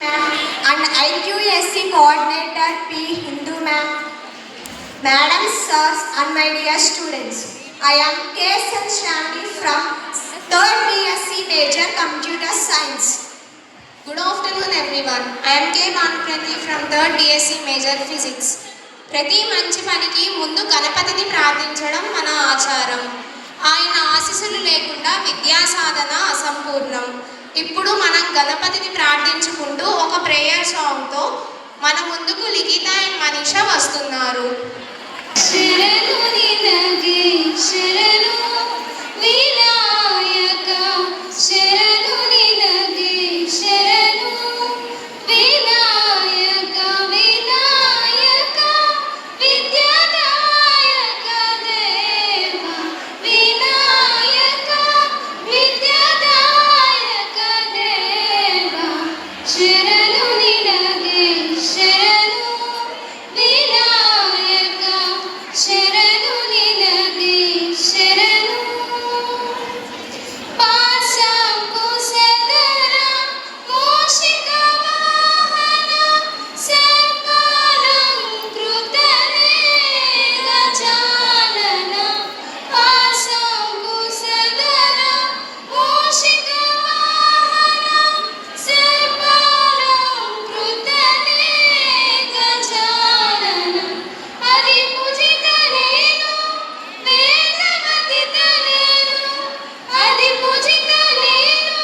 and IQSC coordinator P. Hindu ma'am, madam, sirs and my dear students. I am K. Shravani from 3rd BSc Major Computer Science. Good afternoon everyone. I am K. Bhanuprati from 3rd BSc Major Physics. ప్రతి మంచి పనికి ముందు గణపతిని ప్రార్థించడం మన ఆచారం. ఆయన ఆశీస్సులు లేకుండా విద్యా సాధన అసంపూర్ణం. ఇప్పుడు మనం గణపతిని ప్రార్థించుకుంటూ ఒక ప్రేయర్ సాంగ్తో మన ముందుకు లిఖిత అండ్ మనీష వస్తున్నారు. శరణు నినగే శరణు వినాయక శరణు నినగే శరణు వినాయక వినాయక విద్యాదాయక దేవ వినాయక విద్యాదాయక దేవ శరణు నినగే శరణు వినాయక శరణు నినగే శరణు పాశంకుశధర మూషిక వాహన సర్వాలంకృతనే గజానన పాశంకుశధర మూషిక వాహన సర్వాలంకృతనే గజానన అది పూజితనేను వేదవతి తనేను అది పూజితనేను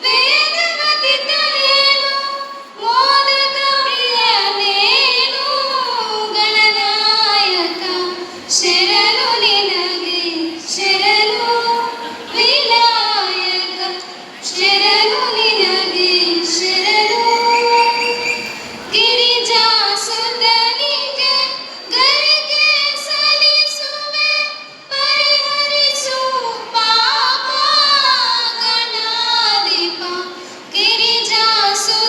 వేదవతి తనేను మోదక ప్రియ నేను గణనాయక శరణు నినగే శరణు వినాయక శరణు నినగే శరణు ಗಿರಿಜಾಸುತನಿಗೆ ಗರಿಗೆ ಸಲಿಸುವೆ ಪರಿಹರಿಸು ಪಾಪ ಗಣಾಧಿಪ ಗಿರಿಜಾಸುತನಿಗೆ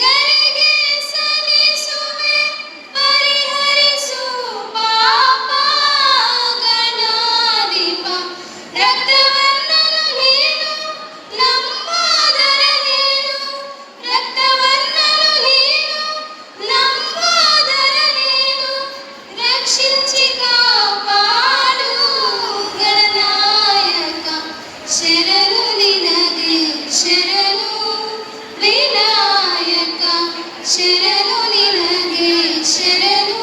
ಗರಿಗೆ ಸಲಿಸುವೆ ಪರಿಹರಿಸು ಪಾಪ ಗಣಾಧಿಪ ರಕ್ತವರ್ಣನು ನೀನು ನಮ್ಮೋದರ ನೀನು రక్తవర్ణను నీను లంబోదర నీను రక్షించి కాపాడు గణనాయక శరణు నినగే శరణు వినాయక శరణు నినగే శరణు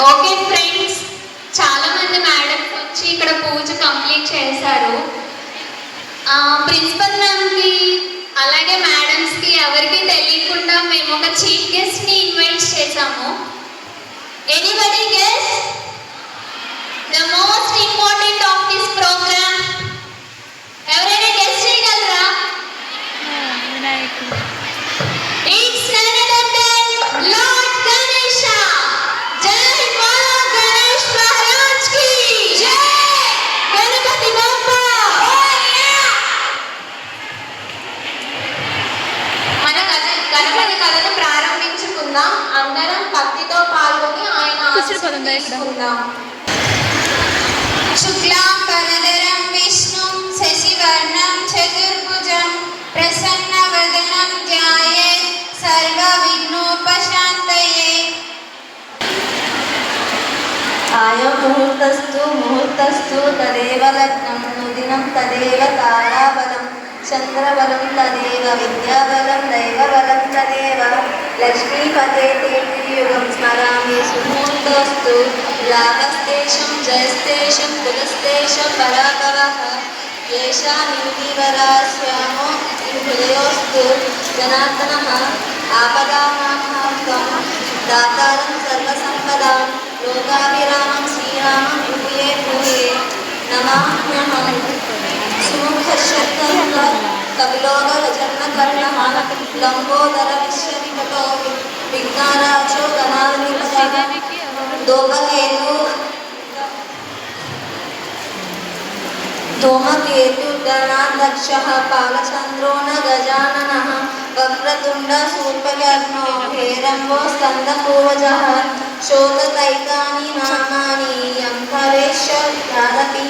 ఓకే ఫ్రెండ్స్, చాలా మంది మేడమ్స్ వచ్చి ఇక్కడ పూజ కంప్లీట్ చేశారు. ప్రిన్సిపల్ మ్యామ్కి అలాగే మేడమ్స్కి ఎవరికి తెలియకుండా మేము ఒక చీఫ్ గెస్ట్ని ఇన్వైట్ చేశాము. Anybody guess the most important of this program? ఎవరైనా గెస్ చేయగలరా? It's none other than Lord Ganesha. జై బోలో గణేష్ మహారాజ్ కి జై. గణపతి బప్పా మోరియా. మన గణపతి కథను ప్రారంభించుకుందాం. అందరం భక్తితో పాల్గొని ఆయన ఆశీస్సులు తీసుకుందాం. శుక్లాంబరధరం విష్ణుం శశివర్ణం చతుర్భుజం ప్రసన్నవదనం ధ్యాయేత్ సర్వవిఘ్నోపశాంతయే. ఆయో ముహూర్తస్తు తదేవ లగ్నం నుదినం తదేవ తారాబలం చంద్రబలం తదేవ విద్యాబలం దైవబలం తదేవ లక్ష్మీపతే యుగం స్మరామి సుముహూర్తస్తు लाभस्तेषं जयस्तेषं कुलस्तेषं पराभवः येषा निर्विवरास्यामो हृदयोस्तु जनार्दनः आपदानां त्वं दातारं सर्वसम्पदां लोकाभिरामं श्रीरामं भूये भूये नमाम्यहं सुमुखशब्दं कपिलोगजन्मकर्णः लम्बोदर विश्वविकटो विघ्नाराजो गणाधिपतः धूमकेतु गणाध्यक्षः पालचन्द्रो न गजाननः वक्रतुण्ड शूर्पकर्णो हेरम्बो स्कन्दपूर्वजः शोकतैतानि नामानि यं भवेश यादपि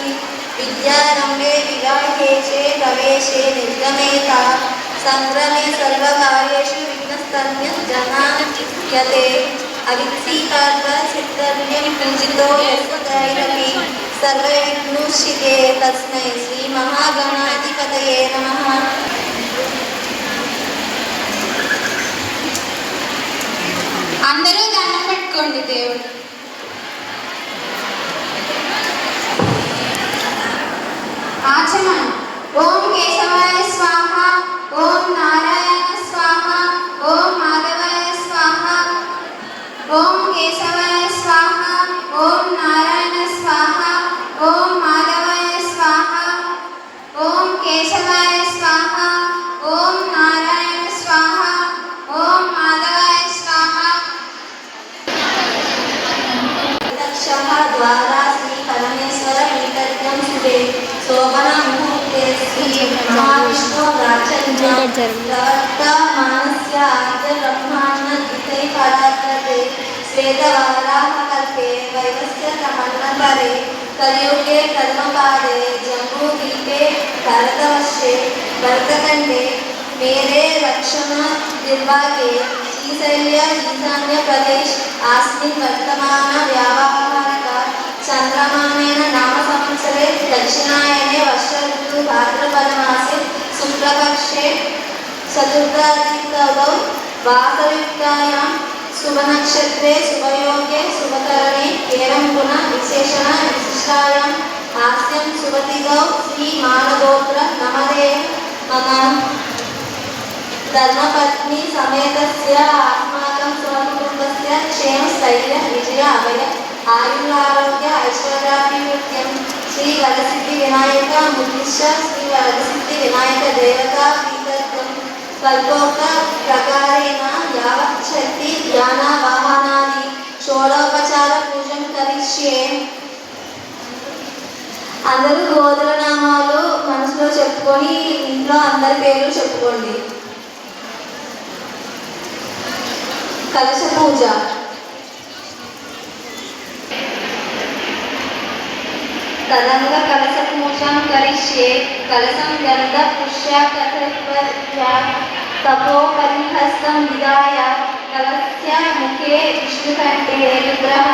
विद्यारम्भे विवाहे च प्रवेशे निर्गमेता संग्रमे सर्वकार्येषु विघ्नस्तन्यजनान्यते अवित्सीकार्यचित्तर्यं पूजितो यस्वतैरपि सर्वविघ्नोषिते तस्मै श्रीमहागणाधिपतये नमः। అందరూ దండం పెట్టుకోండి దేవుడు. ఆచమనం. ఓం కేశవాయ స్వాహ, ఓం నారాయణ స్వాహ, ఓం మాధవాయ స్వాహ. ఓం కేశవాయ స్వాహ, ఓం నారాయణ స్వాహ, ఓం మాధవాయ స్వాహ. ఓం కేశవాయ స్వాహ, ఓం నారాయణ స్వాహ, ఓం మాధవాయ స్వాహ. द्वारा श्री परमेश्वर प्रीतर्यं शुभे शोभन मुहूर्ते श्री महाविष्णु प्रवर्तमानस्य आद्य ब्रह्माण्ड द्वितीय परार्थे श्वेतवाराह कल्पे वैवस्य तमन्वन्तरे कलियुगे कर्मपादे जम्बूद्वीपे भरतवर्षे भरतखण्डे मेरे रक्षण निर्भागे श्रीशैल्य ईशान्य प्रदेश अस्मिन् वर्तमान व्यावहारिक चन्द्रमानेन नाम संवत्सरे दक्षिणायने वर्ष ऋतु भाद्रपद मासे शुक्लपक्षे चतुर्थादितौ वासरयुक्तायां शुभनक्षत्रे शुभयोगे शुभकरणे एवं पुनः विशेषण विशिष्टायां हास्यं शुभतिथौ श्रीमानगोत्र नमदे मम धर्मपत्नी समेतस्य अस्माकं स्वकुटुम्बस्य क्षेम स्थैर्य विजय अभय आयुरारोग्य ऐश्वर्याभिवृद्ध्यं श्री वरसिद्धि विनायक मुद्दिश्य श्री वरसिद्धि विनायक देवता प्रीत्यर्थं कल्पोक्त प्रकारेण यावत् शक्ति ध्यान वाहनादि షోడోపచార పూజం కరిష్యే. అందరూ గోత్రనామాలు మనసులో చెప్పుకొని ఇంట్లో అందరి పేర్లు చెప్పుకోండి. కలశ పూజ. తదంగ కలశ పూజం కరిష్యే. కలశం గంధ పుష్య కథ తపో పరిహస్తం విదాయ కలస్య ముఖే విష్ణుకంఠే రుద్రః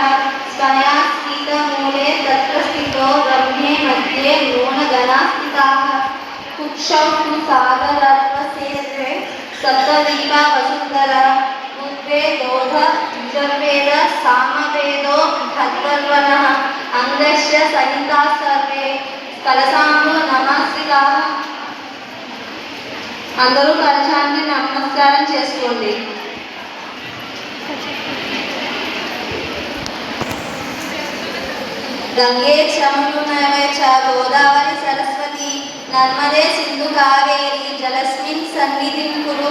స్వయా స్థితమూలే తత్ర స్థితో బ్రహ్మే మధ్యే లోణగణా స్థితాః కుక్షౌ సాగరత్వసేత్రే సప్తదీప వసుంధర ఋగ్వేదోధ యజుర్వేద సామవేదో అథర్వణః అంగస్య సహితా సర్వే కలశాంబు నమస్కారః. అందరూ కలశాన్ని నమస్కారం చేసుకోండి. గంగే చమునవే చ గోదావరి సరస్వతి నర్మదే సింధు కావేరి జలస్మిన్ సన్నిధిం కురు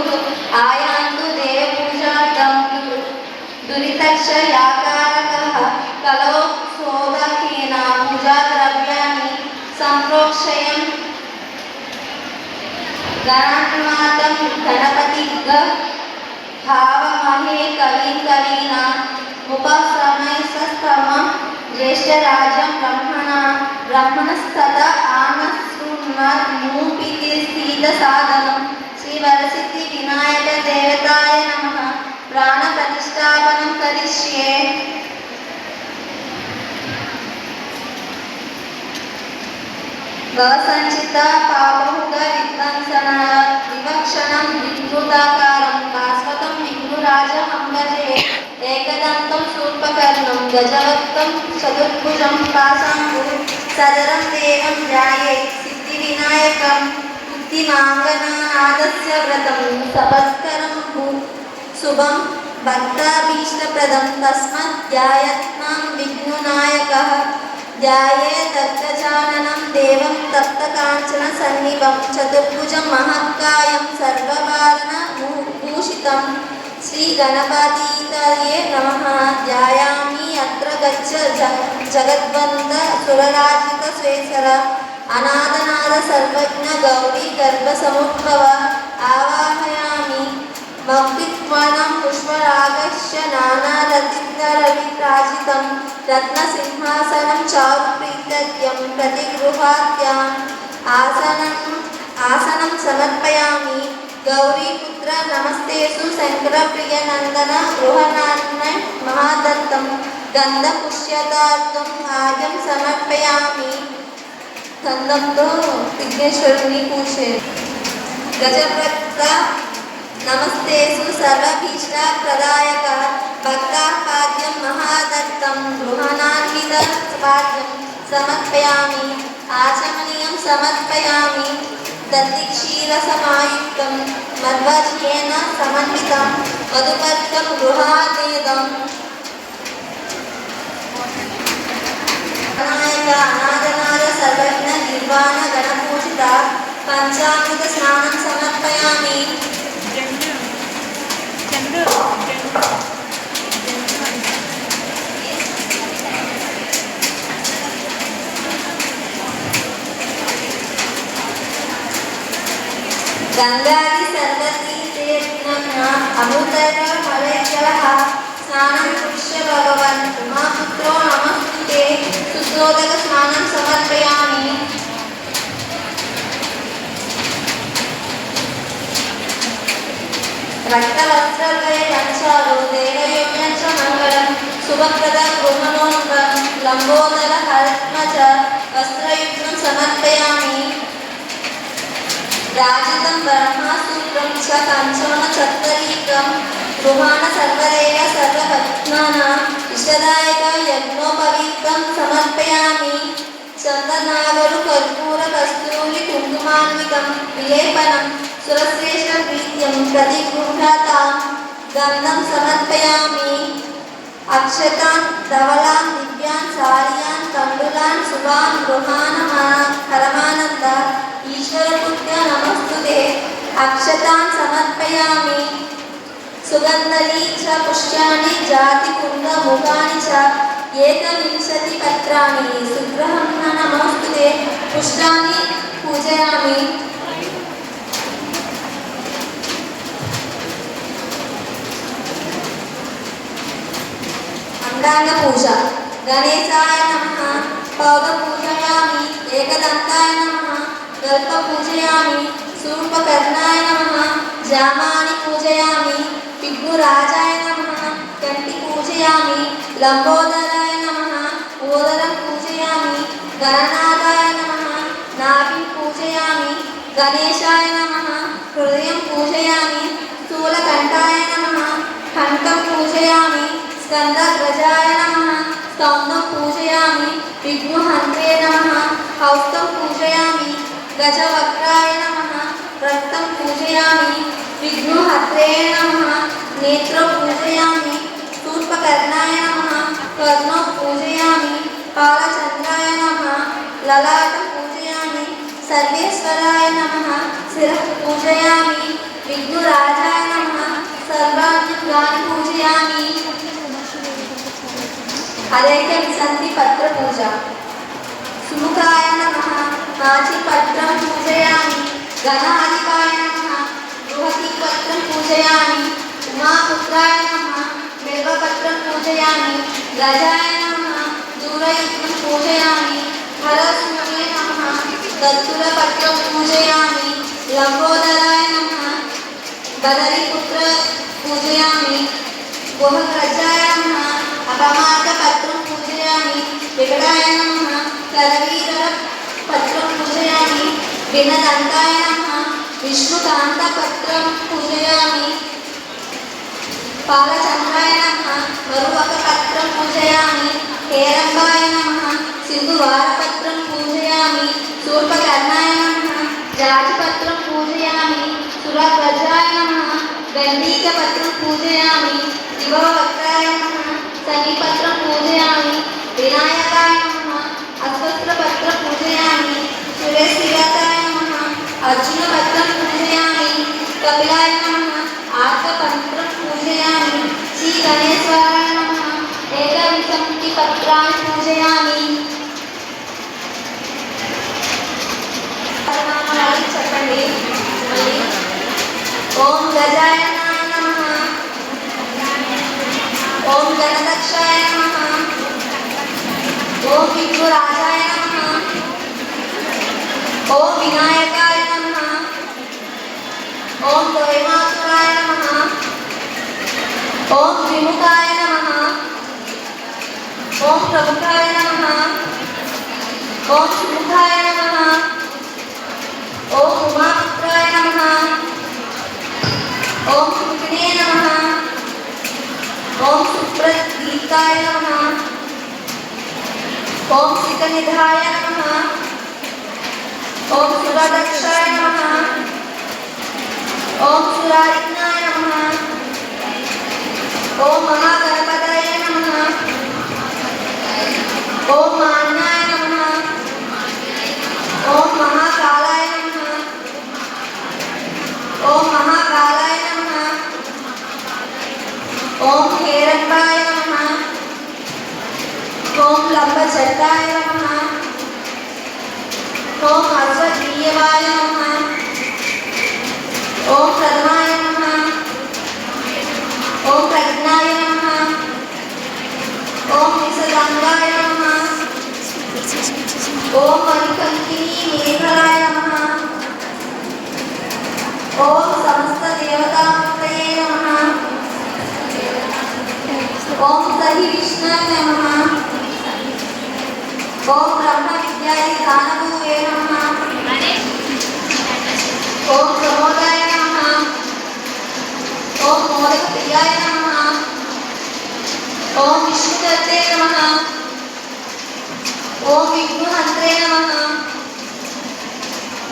ఆయాంతు దేవపూజార్థం దురితక్షయాకారకః కలో శోభకేన పూజాద్రవ్యాణి సంప్రోక్షయం గణాన్మాతం గణపతిగ భావమహే కవిం కవీనా ఉపశ్రమయస్తమ జ్యేష్ఠరాజం బ్రహ్మణస్తత ఆనశృణ్వన్మూపితి స్థిత సాధనం శ్రీ వరసిద్ధి వినాయక దేవతాయ నమః. ప్రాణ ప్రతిష్టాపనం కరిష్యే. భవసంచిత పాపహుగ విధ్వంసన వివక్షణం విద్యుతాకారం భాస్వతం విఘ్నురాజ హంభజే ఏకదంతం శూర్పకర్ణం గజవక్తం చతుర్భుజం పాశాంకు సదరం దేవం ధ్యాయే సిద్ధివినాయకం ముక్తిమాంగనానాదస్య వ్రతం తపస్కరం శుభం భక్తాభీష్టప్రదం తస్మత్ ధ్యాయత్నాం విఘ్నునాయకః ధ్యాయేదగ్గజాననం దేవం తప్తకాంచన సన్నిభం చతుర్భుజం మహత్కాయం సర్వభారణ భూషితం శ్రీ గణపతితయే నమః ధ్యాయామి అత్ర గచ్చ జగద్వంద సురరాజిత స్వేసర అనాథనాద సర్వజ్ఞ గౌరీ గర్భ సముద్భవ ఆవాహయామి మౌక్తిత్వనం పుష్పరాగస్య నానారతిరవిరాజితం రత్నసింహాసనం చారుప్రీత్యం ప్రతిగృహాత్యాం ఆసనం సమర్పయామి గౌరీపుత్ర నమస్తేసు శంకరప్రియనందన గృహనాన్న మహాదత్తం గంధపుష్యతార్థం ఆర్యం సమర్పయామి. గంధంతో విఘ్నేశ్వరుని పూజే. గజవక్త నమస్తేసు సర్వభీష్ట ప్రదాయక భక్తాపాద్యం మహాదత్తం గృహనాన్విత పాద్యం సమర్పయామి ఆచమనీయం సమర్పయామి దత్తిక్షీరసమాయుక్తం మధ్వర్యేణ సమన్వితం మధుపర్కం గృహాదేదం వినాయక అనాథనాద సర్వజ్ఞ నిర్వాణ గణపూజిత పంచామృత స్నానం సమర్పయామి. గంగాది సర్వతీర్థేన అమృతర మలయజలః స్నానం పుష్య భగవన్ ఉమాపుత్రో నమస్తుతే సుశోదక స్నానం సమర్పయామి. రక్తవస్త్రద్వయ లంచాలు దేవయోగ్యం చ మంగళం శుభప్రద గృహమోన్గం లంబోదర హరత్మజ వస్త్రయుగ్మం సమర్పయామి. రాజితం బ్రహ్మసూత్రం చ కంచోన చత్తరీకం గృహాణ సర్వదేవ సర్వభక్తానాం ఇష్టదాయక యజ్ఞోపవీతం సమర్పయామి. చందనాగరు కర్పూర కస్తూరి కుంకుమాన్వితం విలేపనం సురశ్రేష్ఠ ప్రీత్యం ప్రతిగృహతాం గంధం సమర్పయామి. అక్షతాన్ ధవలాన్ దివ్యాన్ సార్యాన్ కండులాన్ శుభాన్ గృహాన పరమానంద ఈశ్వరపుత్ర నమస్తుతే అక్షతాన్ సమర్పయామి. సుగంధని చ పుష్యాని జాతి కుంద ముఖాని చ ఏకవింశతి పత్రాని సుగ్రహం నమస్తుతే పుష్పాన్ని పూజయామి. అంగాంగ పూజ. గణేశాయ నమః పౌగ పూజయామి. ఏకదంతాయ నమః గల్ప పూజయామి. శూర్పకర్ణాయ నమః జామాని పూజయామి. విఘ్నురాజాయ నమః కంటి పూజయామి. లంబోదరాయ నమః ఓదరం పూజయామి. గణనాథాయ నమః నాభిం పూజయామి. గణేశాయ నమః హృదయం పూజయామి. స్థూలకంఠాయ నమః కంఠం పూజయామి. స్కందగ్రజాయ నమః స్తౌండం పూజయామి. విఘ్నుహంత్రే నమః హౌస్తం పూజయామి. గజవక్రాయ నమః రక్తం పూజయామి. విఘ్నుహత్రే నమః నేత్రం పూజయామి. శూర్పకర్ణాయ నమః కర్ణం పూజయామి. పాలచంద్రాయ నమః లలాటం పూజయామి. సర్వేశ్వరాయ నమః శిరః పూజయామి. విఘ్నురాజాయ నమః సర్వాంగాన్ని పూజయామి. అరేక విసంతి పత్ర పూజ. సుముఖాయ నమః నాచిపత్రం పూజయామి. గణాధికాయ నమః బృహతిపత్రం పూజయామి. ఉమాపుత్రాయ నమః బిల్వపత్రం పూజయామి. గజాయ నమః దూరయుగ్మం పూజయామి. హరసూర్య నమః దత్తురపత్రం పూజయామి. లంబోదరాయ నమః బదరిపుత్ర పూజయామి. గుహగ్రజాయ నమః అపమార్గపత్రం పూజయామి. వికటాయ నమః కరవీర పత్రం పూజయామి. వినదంతాయ నమః విష్ణుకాంతపత్రం పూజయామి. పాలచంద్రాయ నమః మరువక పత్రం పూజయామి. हेरम्बाय नमः सिन्धुवारपत्रं पूजयामि शूर्पकर्णाय नमः जातिपत्रं पूजयामि सुरध्वजाय नमः गण्डीकपत्रं पूजयामि दिववक्त्राय नमः सनिपत्रं पूजयामि विनायकाय नमः अश्वत्थपत्रं पूजयामि सुरेशिवाय नमः अर्जुनपत्रं पूजयामि कपिलाय नमः आर्कपत्रं पूजयामि श्रीगणेश्वराय नमः एकविंशतिपत्राणि पूजयामि చెప్పండి ఓం గజాయనాయ నమః ఓం గణదక్షాయ నమః ఓం విఘ్నరాజాయ నమః ఓం వినాయకాయ నమః ఓం దైవాసురాయ నమః ఓం విముఖాయ నమః ఓం ప్రముఖాయ నమః ఓం సుముఖాయ నమః ఓం ఉమాపుత్రాయ నమః ఓం సుఖినే నమః ఓం సుప్రదీప్తాయ నమః ఓం సితనిధాయ నమః ఓం సురదక్షాయ నమః ఓం సురారిజ్ఞాయ నమః ఓం మహాగణపతయే నమః ఓం మాన్యాయ నమః ఓం మహాకాలాయ నమః ఓం మహాకాలాయ నమః ఓం హేరంబాయ నమః ఓం లంబచట్టాయ నమః ఓం అశ్వద్వీయవాయ నమః ఓం ప్రథమాయ నమః ఓం ప్రజ్ఞాయ నమః ఓం నిసగంగాయ నమః ఓం మణికంకినీ మేఘలాయ నమః ఓం సమస్త దేవతామూర్తయే నమః ఓం సహి విష్ణాయ నమః ఓం బ్రహ్మ విద్యాయ దానగురువే నమః ఓం ప్రమోదాయ నమః ఓం మోదక ప్రియాయ నమః ఓం విష్ణుదత్తే నమః ఓం విఘ్నహంత్రే నమః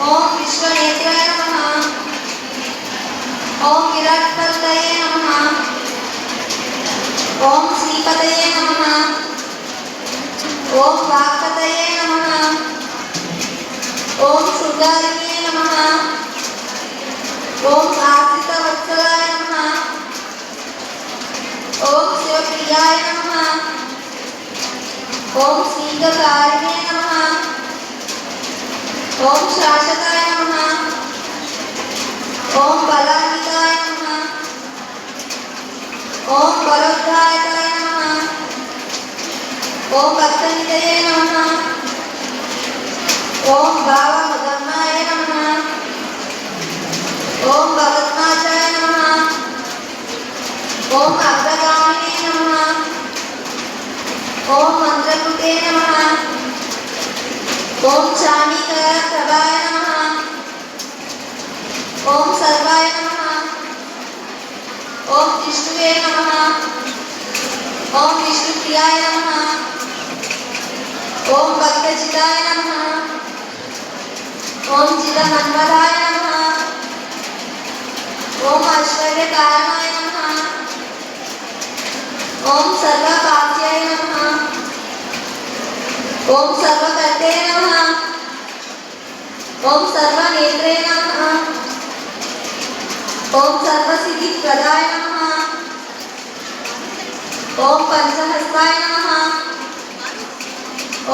ఓం విశ్వనేత్రాయ నమః ఓం విరాట్పతయే నమః ఓం శ్రీపతయే నమః ఓం వాక్పతయే నమః ఓం శృంగారిణే నమః ఓం ఆశ్రితవత్సలాయ నమః ఓం శివప్రియాయ నమః ఓం శ్రీకారిణే నమః ఓం శాశ్వతాయ నమః ఓం బలాన్వితాయ నమః ఓం బలోద్ధాయకాయ నమః ఓం భక్తనిధయే నమః ఓం భావమగమ్యాయ నమః ఓం భగవత్నాథాయ నమః ఓం అగ్రగామినే నమః ఓం మంత్రకృతే నమః ఓం చాణీకరప్రభాయ నమః ఓం సర్వాయ నమః ఓం విష్ణువే నమః ఓం విష్ణుప్రియాయ నమః ఓం భక్తజితాయ నమః ఓం చిదమన్మదాయ నమః ఓం ఐశ్వర్యకారణాయ నమః ఓం సర్వపాప్యాయ నమః ఓం సర్వకర్తే నమః ఓం సర్వనేత్రే నమః ఓం సర్వసిద్ధిప్రదాయ నమః ఓం పంచహస్తాయ నమః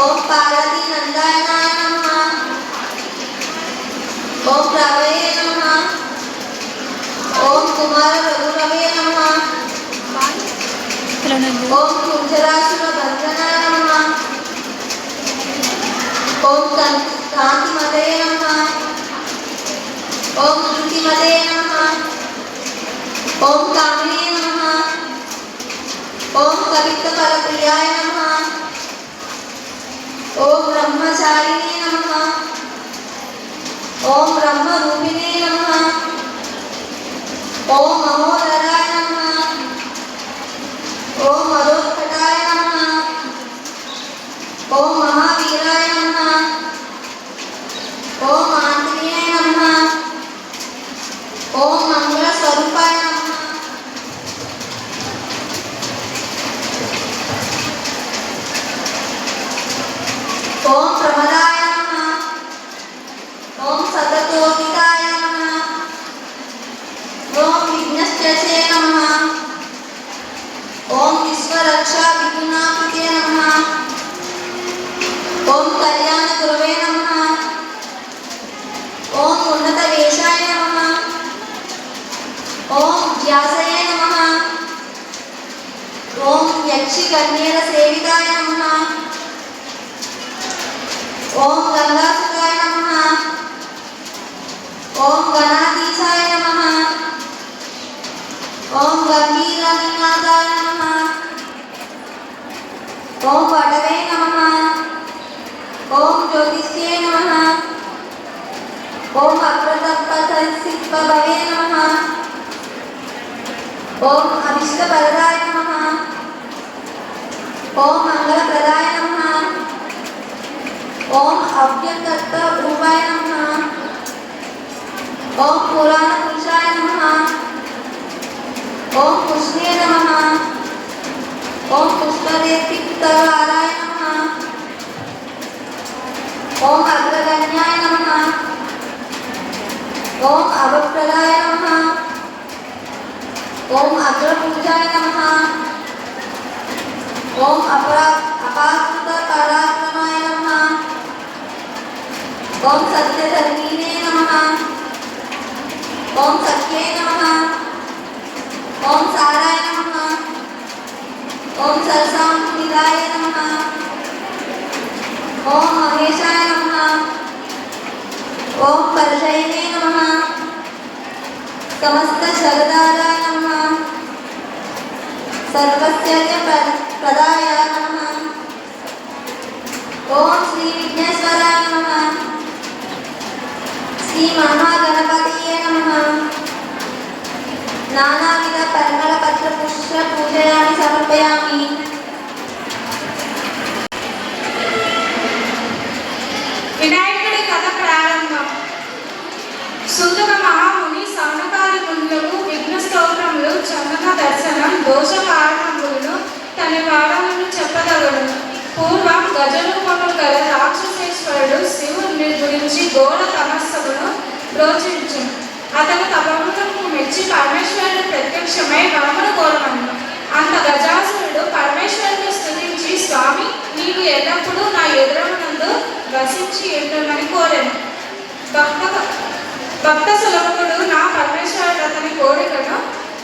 ఓం పార్వతీనందనాయ నమః ఓం రవయే నమః ఓం కుమార రఘురవే నమః ఓం కుంజరాసుర బంధనాయ నమః ఓం కాంతిమదే నమః ఓం కృతిమదే నమః ఓం కామినే నమః ఓం కవిత్వఫలప్రియాయ నమః ఓం బ్రహ్మచారిణే నమః ఓం బ్రహ్మరూపిణే నమః ఓం మహోదరాయ నమః ఓం మరోత్కటాయ నమః కన్యల సేవితాయ నమః. ఓం గంగాసుతాయ నమః. ఓం గణాధీశాయ నమః. ఓం గంభీరనినాదాయ నమః. ఓం వటవే నమః. ఓం జ్యోతిష్యే నమః. ఓం అప్రతపతసిద్భవే నమః. ఓం అభిష్టవరదాయ నమః. ఓం మంగళప్రదాయ నమః. ఓం అవ్యక్త రూపాయ నమః. ఓం పురాణ పురుషాయ నమః. ఓం పుష్ణే నమః. ఓం పుష్పదేప్తిపుత్రాయ నమః. ఓం అగ్రగణ్యాయ నమః. ఓం అవప్రదాయ నమః. ఓం అగ్రపూజాయ నమః. ఓం అపాకృత పరాక్రమాయ నమః. ఓం సత్యధర్మిణే నమః. ఓం సత్యే నమః. ఓం సారాయ నమః. ఓం సరసాంకునిదాయ నమః. ఓం మహేశాయ నమః. ఓం పరశైనే నమః. సమస్త జగదాయ నమః. సర్వస్య ప్రదాయ నమః. ఓం శ్రీ విఘ్నేశ్వరాయ నమః. శ్రీ మహాగణపతియే నమః. నానావిధ పరిమళ పత్ర పుష్ప పూజయామి సమర్పయామి. వినాయకుడి కథ ప్రారంభం. సూతక మహాముని సౌనకాది మునులకు విఘ్న స్తోత్రములు, చందన దర్శనం, దోష కారణములను తన వాడలను చెప్పగలడు. పూర్వం గజరూపము గల రాక్షసేశ్వరుడు శివుని గురించి ఘోర తమస్సును ప్రోచించును. అతను తపములకు మెచ్చి పరమేశ్వరుడు ప్రత్యక్షమై వరమును కోరమను. అంత గజాసురుడు పరమేశ్వరుని స్తుతించి, స్వామి, నీవు ఎల్లప్పుడూ నా ఎదురమునందు వసించి ఉండమని కోరాను. భక్త సులభుడు నా పరమేశ్వరుడు అతని కోరికను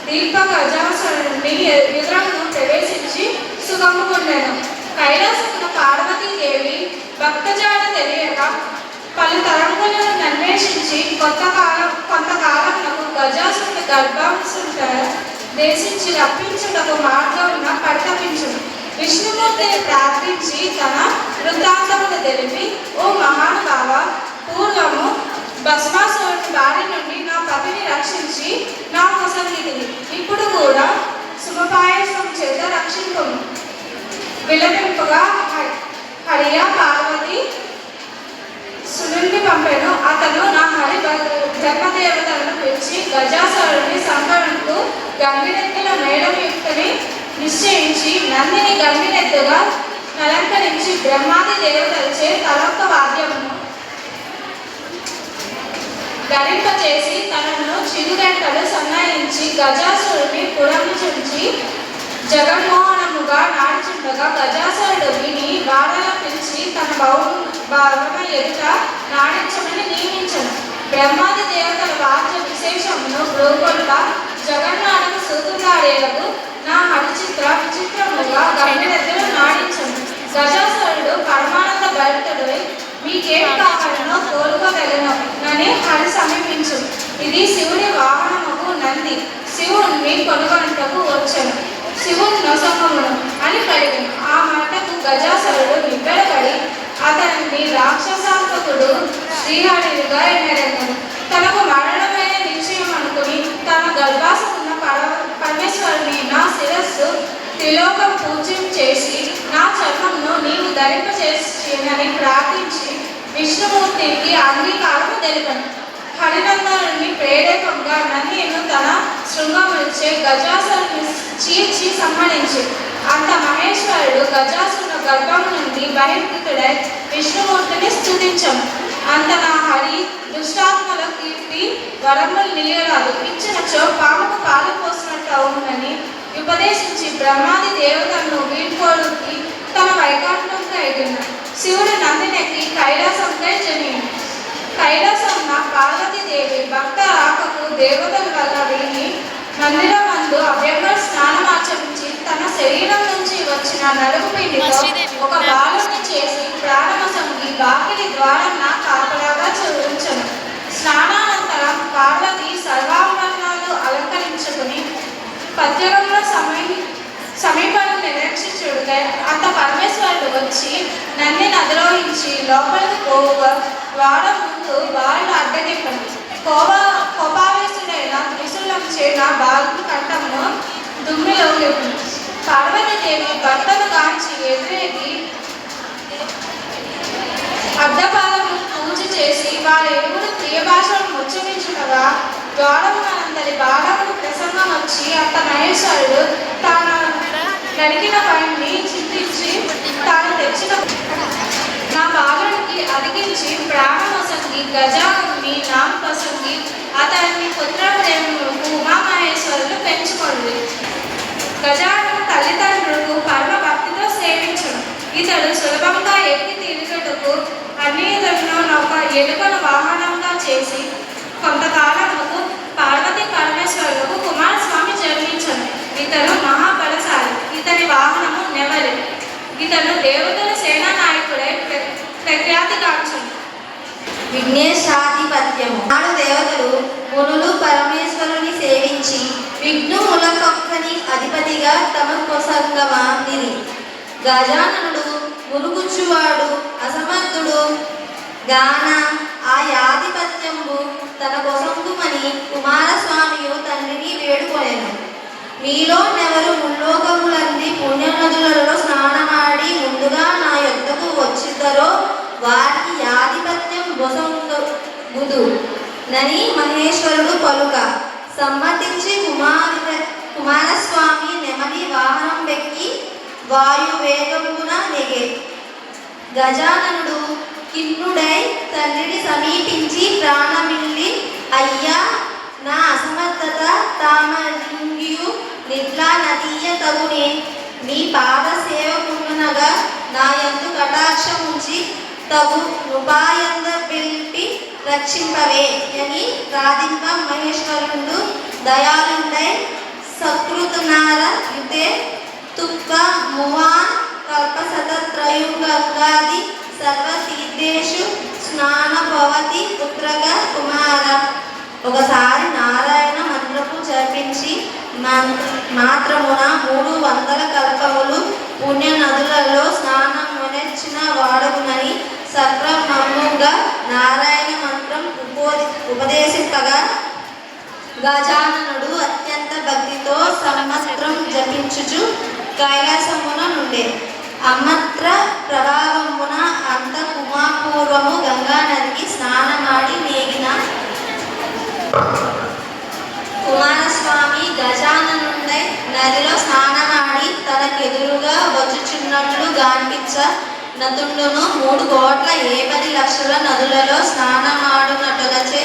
దీప గజాసురుడిని ఎదురమును ప్రవేశించి సుఖము పొందాను. కైలాసమున పార్వతీదేవి భక్తజాడ తెలియక పలు తరంగులను అన్వేషించి కొంతకాలమునకు గజాసురుడి గర్భాంశుట దేశించి రప్పించుటకు మార్గమున పరితపించును. విష్ణుమూర్తిని ప్రార్థించి తన వృత్తాంతమును తెలిపి, ఓ మహానుభావ, పూర్వము భస్మాసురుని బారి నుండి నా పతిని రక్షించి నా కొసంగితివి. ఇప్పుడు కూడా శుభపాయసం చేత రక్షింపము. విలపింపగా హరియా పార్వతి సురుణ్ణి పంపెను. అతను నా హరి బ్రహ్మదేవతలను పిలిచి గజాసురుడిని సంహరణకు గంగిరెద్దుల మేడయుక్తని నిశ్చయించి నందిని గంగిరెద్దుగా అలంకరించి బ్రహ్మాది దేవతలచే తలొక్క వాద్యమును ధరింపచేసి తనను చిరుగంటలు సన్నాయించి గజాసురుడిని పురమించి జగన్మోహనముగా నాడుచుండగా గజాసురుడు విని వాడల పిలిచి తన భవన ఎదుట నాడించమని నియమించను. బ్రహ్మాది దేవతల వాద్య విశేషమును బ్రోగొల్ప జగన్నాథకు సూతులాడేలకు నా హరిచిత్ర విచిత్రముగా గంగిరెద్దులు నాడించను. గజాసురుడు పరమానంద భరితుడై మీకేం కావాలనో కోరుకోగలను అని హరి సమీపించు. ఇది శివుడి వాహనముకు నంది. శివుణ్ణి కొనుగొనుటకు వచ్చను. శివుని నొసమును అని పలికెను. ఆ మాటకు గజాసురుడు నిబ్బెరపడి అతన్ని రాక్షసాంతకుడు శ్రీహరిగా ఎన్నెరగను. తనకు మరణమైన నిశ్చయం అనుకుని తన గర్భాసమున్న పరమేశ్వరుని నా శిరస్సు త్రిలోకం పూజ్యం చేసి నా చర్మంను నీవు ధరింపచేసినని ప్రార్థించి విష్ణుమూర్తికి అంగీకారము తెలిపను. హరినందనుని ప్రేరేపంగా నందిను తన శృంగములచే గజాసురుని చీల్చి సంహరించి అంత మహేశ్వరుడు గజాసురుని గర్భము నుండి బహిర్గతుడై విష్ణుమూర్తిని స్తుతించను. అంత నా హరి దుష్టాత్మల కీర్తి వరములు నిలియరాదు. ఇచ్చినచో పాముకు పాలు పోసినట్టు అవునని ఉపదేశించి బ్రహ్మాది దేవతలను వీడ్కోలుకి తన వైకుంఠంగా ఎగిరినాడు. శివుడు నందినెక్కి కైలాసంపై జనిండు. కైలాసంన పార్వతీదేవి భక్త రాకకు దేవతల వల్ల విని మందిరమందు అభ్యంగ స్నానమాచరించి తన శరీరం నుంచి వచ్చి వచ్చిన నలుగు పిండితో ఒక బాలుని చేసి ప్రాణమసంగి వాకిలి ద్వారాన కాపలాగా ఉంచెను. స్నానానంతరం పార్వతి సర్వాభరణాలు అలంకరించుకుని పద్యగంలో సమీపంలో నిరీక్షించుడుకై అంత పరమేశ్వరుడు వచ్చి నన్ను అధిరోహించి లోపలికి పోవుగా వాడ ముందు వాళ్ళు అడ్డగిప్పను. కోపావేశుడైన త్రిశూలంచే నా బాలుని కంఠమును దుమ్మిలో లేపును. పార్వతీదేవి భర్తను కాంచి ఎదురేగి అర్ధపాదము పూజ చేసి వారి ఎరువులు ప్రియ భాషను ముచ్చరించుటగా ద్వారమునంతటి బాలకుడు ప్రసంగం వచ్చి అంత మహేశ్వరుడు తాను నడికిన పనిని చింతించి తాను తెచ్చిన నా బాలుడికి అదిగించి ప్రాణమసంగి గజాన్ని నామపసంగి అతన్ని పుత్రప్రేములకు ఉమామహేశ్వరులు పెంచుకోండి. గజాను తల్లిదండ్రులకు పరమ భక్తితో సేవించను. ఇతడు సులభంగా ఎక్కి తిరుగుటకు అన్నియులను ఒక ఎలుకను వాహనంగా చేసి కొంతకాలముకు పార్వతీ పరమేశ్వరులకు కుమారస్వామి జన్మించను. ఇతను మహాబలశాలి. ఇతని వాహనము నెమలి. ఇతను దేవతల సేనా నాయకుడై ప్రఖ్యాతిగాంచును. విఘ్నేశాధిపత్యము. నాడు దేవతలు మునులు పరమేశ్వరుని సేవించి విఘ్నములకొక్కని అధిపతిగా తమ కొసంగమానిది. గజాననుడు మురుగుచ్చువాడు అసమర్థుడు గాన ఆ యాధిపత్యంబు తన కొసంగుమని కుమారస్వామియు తండ్రిని వేడుకొనెను. మీలో నెవరు ముల్లోకములన్నీ పుణ్యనదులలో స్నానమాడి ముందుగా నా యొద్దకు వచ్చిద్దరో వారికి యాధిపత్యం బొసంగుదు నని మహేశ్వరుడు పలుక సమ్మతించి కుమారస్వామి నెమలి వాహనం వెక్కి వాయువేగమున నెగే. గజాననుడు కిన్నుడై తండ్రిని సమీపించి ప్రాణమిల్లి అయ్యా నా అసమర్థత తామలింగియు నిట్లా నదీయ తగునే మీ పాద సేవకునగా నా యందు కటాక్షముంచి తగు ఉపాయంద పిలిపి రక్షింపవే అని ప్రార్థింప మహేశ్వరుడు దయాళుడై సకృతనార యుతే తుక్క మువాన్ కల్పశతత్రయుగాది సర్వతీర్థేషు స్నానభవతి పుత్రక కుమార. ఒకసారి నారాయణ మంత్రము జరిపించి మాత్రమున 300 కల్పములు పుణ్య నదులలో స్నానం మొనర్చిన వాడగునని సక్రమముగా నారాయణ మంత్రం ఉపదేశింపగా గజాననుడు అత్యంత భక్తితో సంవత్సరం జపించుచు కైలాసమున నుండే. అమ్మత్ర ప్రభావమున అంత కుమాపూర్వము గంగా నదికి స్నానమాడి నేగిన కుమారస్వామి గజాననుండై నదిలో స్నానమాడి తనకెదురుగా వచ్చుచున్నట్లు గాంపించ నతుండును 3,50,00,000 నదులలో స్నానమాడునటులచే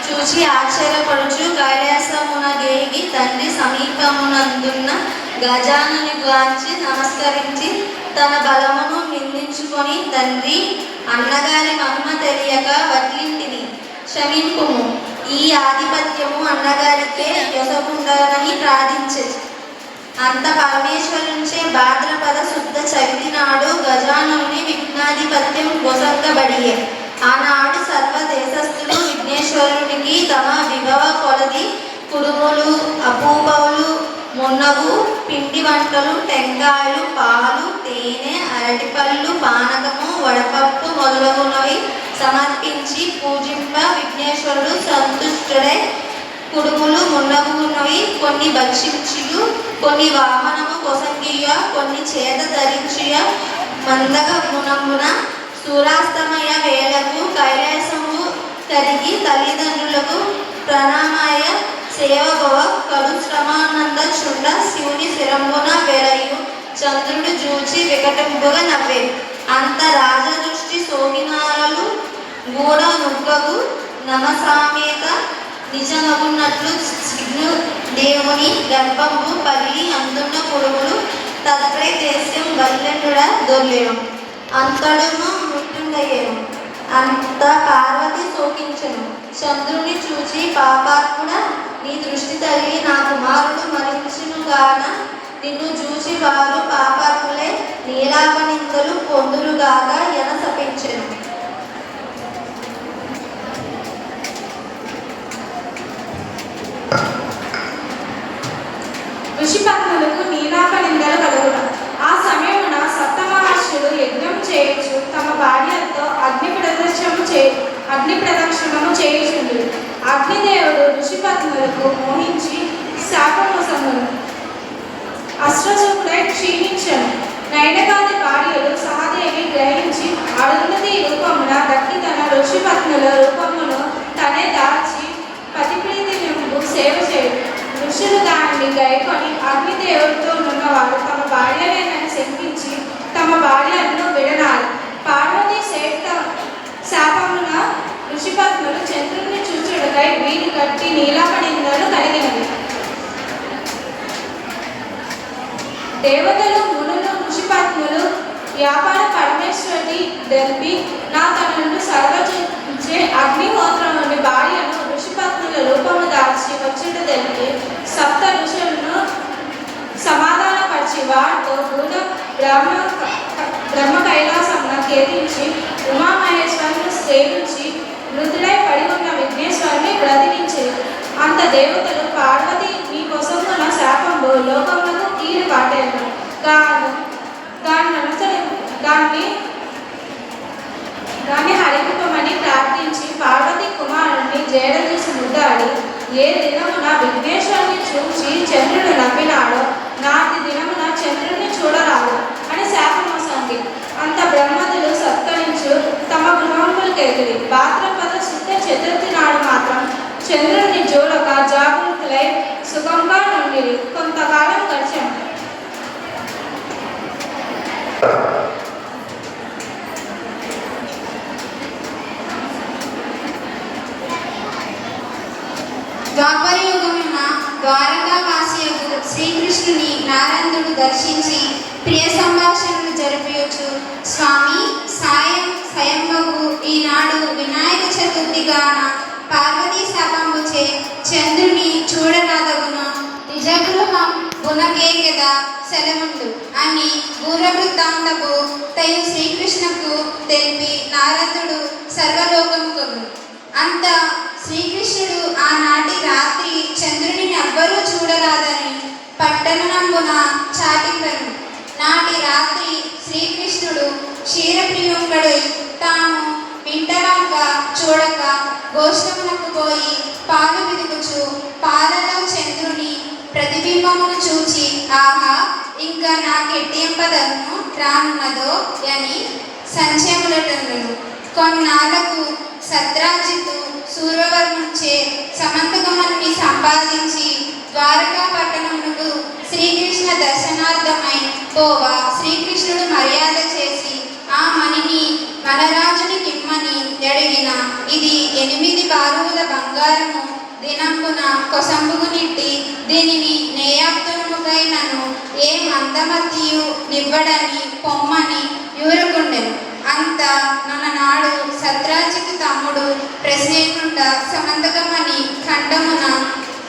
చూచి ఆశ్చర్యపడుచు కైలాసమున గేగి తండ్రి సమీపమునందున్న గజానని గాంచి నమస్కరించి తన బలమును నిందించుకొని తండ్రి అన్నగారి మహిమ తెలియక వడ్లింటిని క్షమింపుము. ఈ ఆధిపత్యము అన్నగారికే యొసగుండనని ప్రార్థించే. అంత పరమేశ్వరుంచే భాద్రపద శుద్ధ చవితి నాడు గజానుని విఘ్నాధిపత్యం గొసంగబడియే. ఆనాడు సర్వ దేశస్థులు విఘ్నేశ్వరునికి తమ విభవ కొలది కుడుములు అపూపవులు మున్నగు పిండి వంటలు టెంకాయలు పాలు తేనె అరటిపళ్ళు పానకము వడపప్పు మొదలగునవి సమర్పించి పూజింప విఘ్నేశ్వరుడు సంతుష్టుడై కుడుములు మున్నగున్నవి కొన్ని భక్షించియు కొన్ని వాహనము కొసంగియ కొన్ని చేత ధరించియ మందగ గుణమున సూరాస్తమయ వేళకు కైలాసము కరిగి తల్లిదండ్రులకు ప్రణామయ సేవభవ కడు శ్రమానంద చుండ శివుని శిరంబున వెలయు చంద్రుడు జూచి వికటింపుగా నవ్వే. అంత రాజదృష్టి సోమినారలు గూఢ నుగ్గగు నమసామేత నిజమగున్నట్లు సిగ్ను దేవుని గర్భంబు పల్లి అందున్న పొడుగులు తత్పై దేశం బల్లెండుడ దొర్లేను అంతడును మృత్యుండయ్యేను. అంత పార్వతి శోకించెను. చంద్రుని చూచి పాపాత్ముడ నీ దృష్టి తల్లి నా కుమారుడు మరించునుగాన నిన్ను చూచి వారు పాపాత్ములే నీలాపనిందలు పొందురుగాక ఎనసపించెను. ఋషిపత్నులకు నీలాప నిందలు కలుగున. ఆ సమయమున సప్తమహర్షులు యజ్ఞం చేయొచ్చు తమ భార్యలతో అగ్ని ప్రదక్షిణము చేయుచుండు. అగ్నిదేవుడు ఋషిపత్నులకు మోహించి శాపమోసమును అశ్వశుకుడై క్షీణించను. నైనకాది భార్యలు సహదేవి గ్రహించి అరుంధతి రూపమున దక్కి తన ఋషిపత్నుల రూపమును తనే దాల్చి పతిప్రీతి నింపు సేవ చేయు. ఋషులు దానిని గైకొని అగ్నిదేవుడితో ఉన్నవారు తమ భార్యలేనని శంకించి తమ భార్యలను విడనాలి. పార్వతీ శాపమున ఋషిపత్నులు చంద్రుడిని చూచుడుకై వీరి కట్టి నీలాపనిందలు కలిగినవి. దేవతలు మునులు ఋషిపత్నులు వ్యాపార పరమేశ్వరి దెల్పి నా తనను సర్వచించే అగ్నిహోత్రం నుండి భార్యను ఋషిపత్నుల రూపము దాల్చి వచ్చుట తెలిపి సప్త ఋషులను సమాధానపరిచి వారితో బ్రహ్మ కైలాసమున కేతించి ఉమామహేశ్వరుని సేవించి మృతుడై పడి ఉన్న విఘ్నేశ్వరుని బ్రతికించేది. అంత దేవతలు పార్వతి నీ కోసమున శాపంబు లోకములకు కీడు పాటేను దాన్ని హరింపమని ప్రార్థించి పార్వతి కుమారుణ్ణి జేడదీసి ముద్దాడి ఏ దినమున విఘ్నేశ్వరుని చూచి చంద్రుడు నవ్వినాడో నాటి దినమున చంద్రుడిని చూడరాదు అని శాపమోసంది. అంత బ్రహ్మదులు సత్కరించు తమ గృహములకెగిరి భాద్రపద శుద్ధ చతుర్థి నాడు మాత్రం చంద్రుడిని చూడక జాగృతులై సుఖంగా నుండి కొంతకాలం గడిచాను. ద్వాపరయుగమున ద్వారకావాసియకు శ్రీకృష్ణుని నారదుడు దర్శించి ప్రియ సంభాషణలు జరిపించు స్వామి స్వయంభువు ఈనాడు వినాయక చతుర్థిగాన పార్వతీ శాపంబుచే చంద్రుని చూడరాదగును నిజగృహం గుణకేగద సెలవుండు అని పూర్వవృత్తాంతపు తయు శ్రీకృష్ణకు తెలిపి నారదుడు సర్వలోకముకు అంత శ్రీకృష్ణుడు ఆనాటి రాత్రి చంద్రుని ఎవ్వరూ చూడరాదని పట్టణనంబున చాటింపను. నాటి రాత్రి శ్రీకృష్ణుడు క్షీరప్రియుంగడై తాను వింటరాక చూడక గోష్ఠమునకు పోయి పాలు పిదుకుచు పాలలో చంద్రుని ప్రతిబింబమును చూచి ఆహా ఇంకా నాకెట్టింపదను రానున్నదో అని సంచయములటండును. కొన్నాళ్లకు సత్రాజిత్తు సూర్యవర్ముచే సమంతకమణిని సంపాదించి ద్వారకా పట్టణమునకు శ్రీకృష్ణ దర్శనార్థమై పోవా శ్రీకృష్ణుడు మర్యాద చేసి ఆ మణిని వనరాజుని కిమ్మని అడిగిన ఇది 8 బారువుల బంగారము దినంబున కొసంబుగు నిట్టి దీనిని నేయాప్తునముకైనను ఏ మందమతియు నివ్వడని పొమ్మని యూరకుండెను. అంత నాడు సత్రాజితు తమ్ముడు ప్రశ్నేనుండ సమంతకమని ఖండమున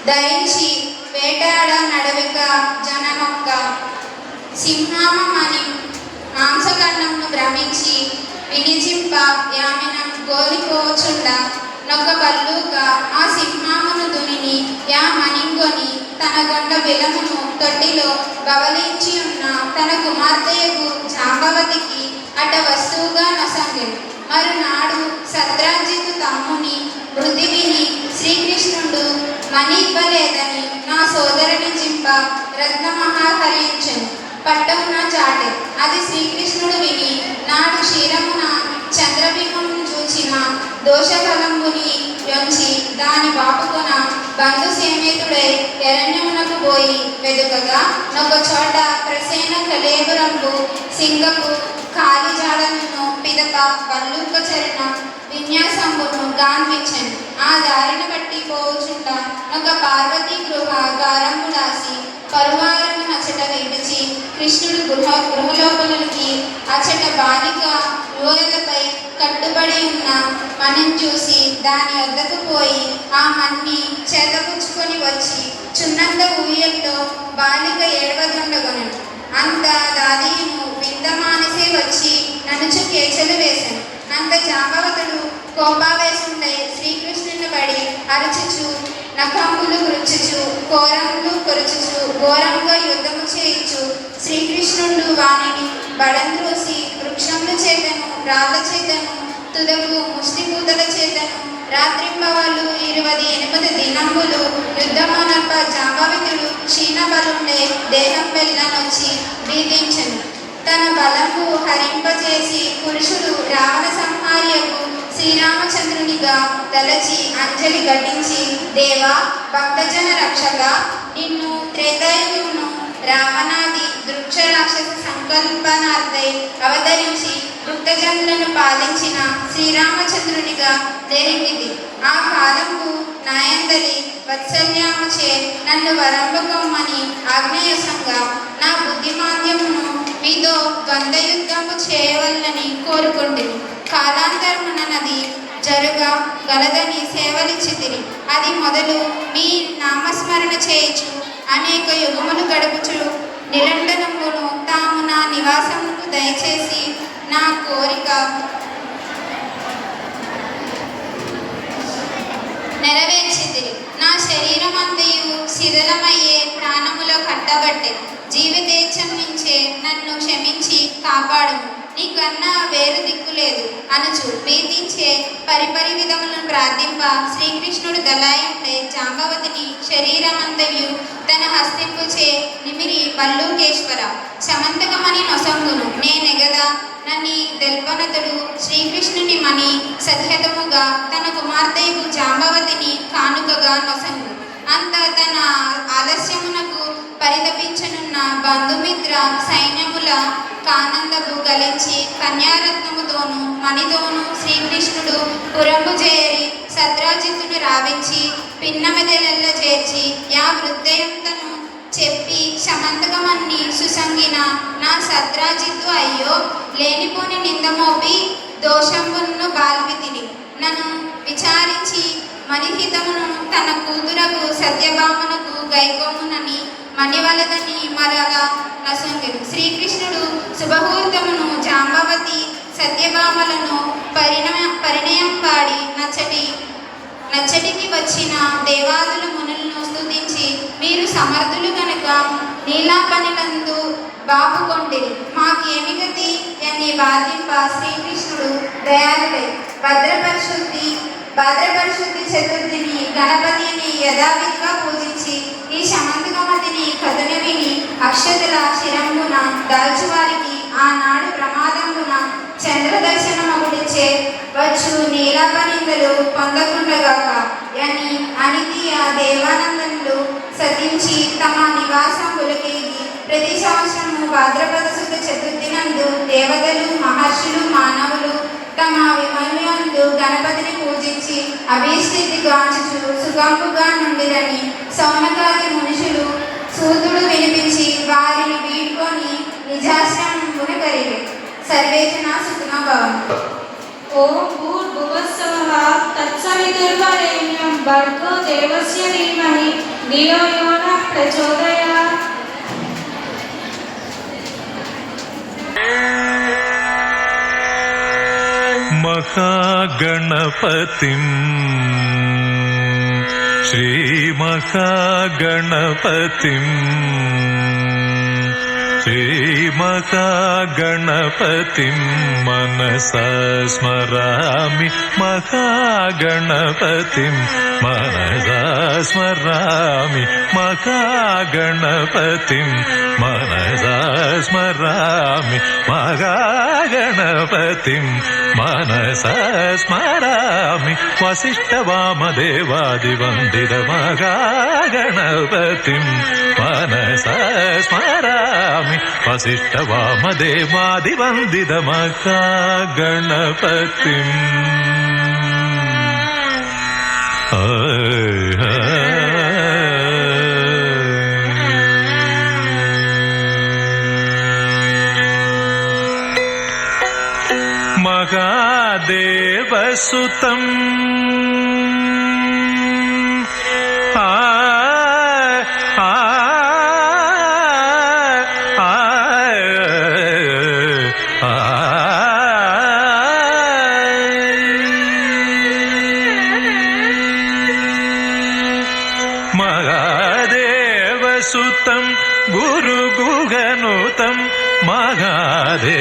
ధరించి వేటాడ నడవిక జననొక్క సింహామని మాంసఖండమును భ్రమించి వినిచింప యామినం గోలిపోచుండ నొక్క బల్లుగా ఆ సింహామును దునిని యా మణింగొని తన గొండ విలమును తొట్టిలో బవలించి ఉన్న తన కుమార్తెయకు జాంబవతికి అట వస్తువుగా నొసంగెను. మరునాడు సత్రాజిత్తు తమ్ముని మృతి విని శ్రీకృష్ణుడు మణి ఇవ్వలేదని నా సోదరుని చింప రత్నమహాహరించెను పట్టమున చాటె. అది శ్రీకృష్ణుడు విని నాడు క్షీరమున చంద్రబింబమును చూచిన దోషఫలంబుని యొంచి దాని బాపుకొన బంధు సేమితుడై ఎరణ్యమునకు పోయి వెదుకగా నొక చోట ప్రసేన కలేబురంబు సింగపు కాలిజాడను పిదప వల్లూక చరణ విన్యాసంబును గాన్వించెను. ఆ దారిని బట్టి పోవుచుంట ఒక పార్వతీ గృహ గారము దాసి పరువారము అచట విడిచి కృష్ణుడు గృహలోపలికి అచట బాలిక యోయలపై కట్టుబడి నిలబడి ఉన్న మణిని చూసి దాని వద్దకు పోయి ఆ మణిని చేతపుచ్చుకొని వచ్చి చున్నంత ఊయల్లో బాలిక ఏడవదుండగొనెను. అంత దాదీను విందమానసే వచ్చి ననుచు కేచలు వేశాను. అంత జాంబవతుడు కోపావేశుండై శ్రీకృష్ణుని పడి అరుచుచు నఖములు గురుచుచు కోరములు కొరుచుచు ఘోరంగా యుద్ధము చేయించు శ్రీకృష్ణుడు వాణిని బడంద్రోసి వృక్షముల చేతను రాళ్ళ చేతను తుదకు ముష్టిపూతల చేతను రాత్రింబవళ్ళు 28 దినంబులు యుద్ధమానప్ప జాంబవితుడు క్షీణబలుండే దేహం వెళ్ళనొచ్చి భీతించెను. తన బలము హరింపజేసి పురుషుడు రావణ సంహార్యకు శ్రీరామచంద్రునిగా తలచి అంజలి ఘటించి, దేవా భక్తజన రక్షక, నిన్ను త్రేతాయుగమును రావణాది దృక్ష రాక్షస సంకల్పనార్థై అవతరించి భక్తజనులను పాలించిన శ్రీరామచంద్రునిగా జరిగింది. ఆ కాలంకు నాయందలి వత్సల్యాముచే నన్ను వరంబకొమ్మని ఆగ్నేయసంగా నా బుద్ధిమాంద్యమును మీతో గంధయుద్ధము చేయవల్లని కోరుకుంటుంది. కాలాంతరమున నది జరుగ గలదని సేవలిచ్చితిరి. అది మొదలు మీ నామస్మరణ చేయుచు అనేక యుగములు గడుపుచు నిరంతరమును తాము నా నివాసముకు దయచేసి నా కోరిక నెరవేర్చితిరి. నా శరీరమంతయు శిథిలమయ్యే ప్రాణములో కట్టబట్టే. జీవితేచ్ఛం నుంచే నన్ను క్షమించి కాపాడుము, నీకన్నా వేరు దిక్కులేదు అనుచు భీతించే పరిపరి విధములను ప్రార్థింప శ్రీకృష్ణుడు దళాయంపై జాంబవతిని శరీరమంతయు తన హస్తింపుచే నిమిరి భల్లూకేశ్వర సమంతకమని నొసంగును నేనెగదా నన్ని దెల్పనతుడు శ్రీకృష్ణుని మణి సత్యతముగా తన కుమార్తెకు జాంబవతిని కానుకగా నొసంగు. అంత తన ఆలస్యమునకు పరితపించనున్న బంధుమిత్ర సైన్యముల కానందము గలించి కన్యారత్నముతోను మణితోను శ్రీకృష్ణుడు పురంబు చేరి సత్రాజిత్తును రావించి పిన్నమెదెలెల్ల చేర్చి యా వృద్ధయంతను చెప్పి సమంతకమన్ని సుసంగిన నా సత్రాజిత్తు అయ్యో లేనిపోని నిందమోపి దోషంబును బాల్వితిని. నన్ను విచారించి మణిహితమును తన కూతురకు సత్యభామనకు గైకొమ్మునని మణివలదని మరలా నసంగెను. శ్రీకృష్ణుడు శుభముహూర్తమును జాంబవతి సత్యభామలను పరిణయం పాడి నచ్చటికి వచ్చిన దేవాదుల మునులను స్తుతించి, మీరు సమర్థులు కనుక నీలాపనిలందు బాపుకొండిరి, మాకేమి గతి అని బాధింప శ్రీకృష్ణుడు దయాళుడై భాద్రపరిశుద్ధి చతుర్థిని గణపతిని యథావిధిగా పూజించి ఈ సమంతకమతిని కథను విని అక్షతల శిరంబున దాల్చువారికి ఆనాడు ప్రమాదమున చంద్రదర్శనమగుడిచే వచ్చు నీలాపనిందలు పొందకుండగాక అని అనితి ఆ దేవానందనులు సతించి తమ నివాసములకేగి ప్రతి సంవత్సరము భాద్రపద శుద్ధ చతుర్థి నందు దేవతలు మహర్షులు మానవులు తమ విమల్యందు గణపతిని పూజించి అభీష్టితి గాంచుచు సుగంపుగా నుండిరని సౌనకాది మనుషులు సూతుడు వినిపించి వారిని వీడ్కొని నిజాశ్రమమున కరిగి సర్వేజన సుఖినో భవంతు. ఓం భూర్భువస్సవః తత్సవితుర్వరేణ్యం భర్గో దేవస్య ధీమహి ధియో యో నః ప్రచోదయాత్. महागणपतिं श्रीमहागणपतिं श्रीमहागणपतिं मनसा स्मरामि महागणपतिं मनसा स्मरामि महागणपतिं मनसा स्मरामि महागणपतिं मनसा स्मरामि वसिष्ठवामदेवादिवन्दित महागणपतिं मनसा स्मरामि वसिष्ठवामदेवादिवन्दित महागणपतिम्. మహాదేవసుతం ఆ ఆ ఆ మహాదేవసుతం గురుగుగనుతం మహాదేవసుతం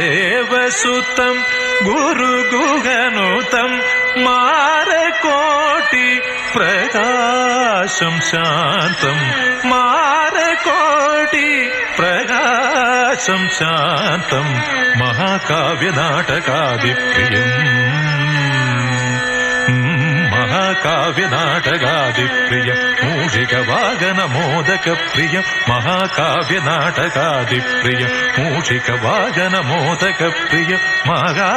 గురుగుగనుతం మారకోటి ప్రకాశం శాంతం మారకోటి ప్రకాశం శాంతం మహాకావ్య నాటకాది ప్రియం మహాకావ్య నాటకాది ప్రియ మూషిక వాగన మోదక ప్రియ మహాకావ్య నాటకాది ప్రియ మూషిక వాగన మోదక ప్రియ మహా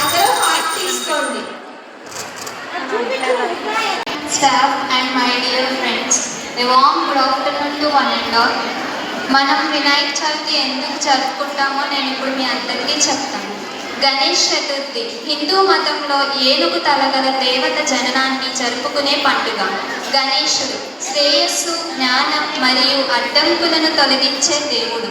అందరూ హాట్ తీసుకోండి. Staff and my dear friends, a warm good afternoon to one and all. మనం వినాయక చవితి ఎందుకు జరుపుకుంటామో నేను ఇప్పుడు మీ అందరికీ చెప్తాను. గణేష్ చతుర్థి హిందూ మతంలో ఏనుగు తలగల దేవత జననాన్ని జరుపుకునే పండుగ. గణేశుడు శ్రేయస్సు, జ్ఞానం మరియు అడ్డంకులను తొలగించే దేవుడు.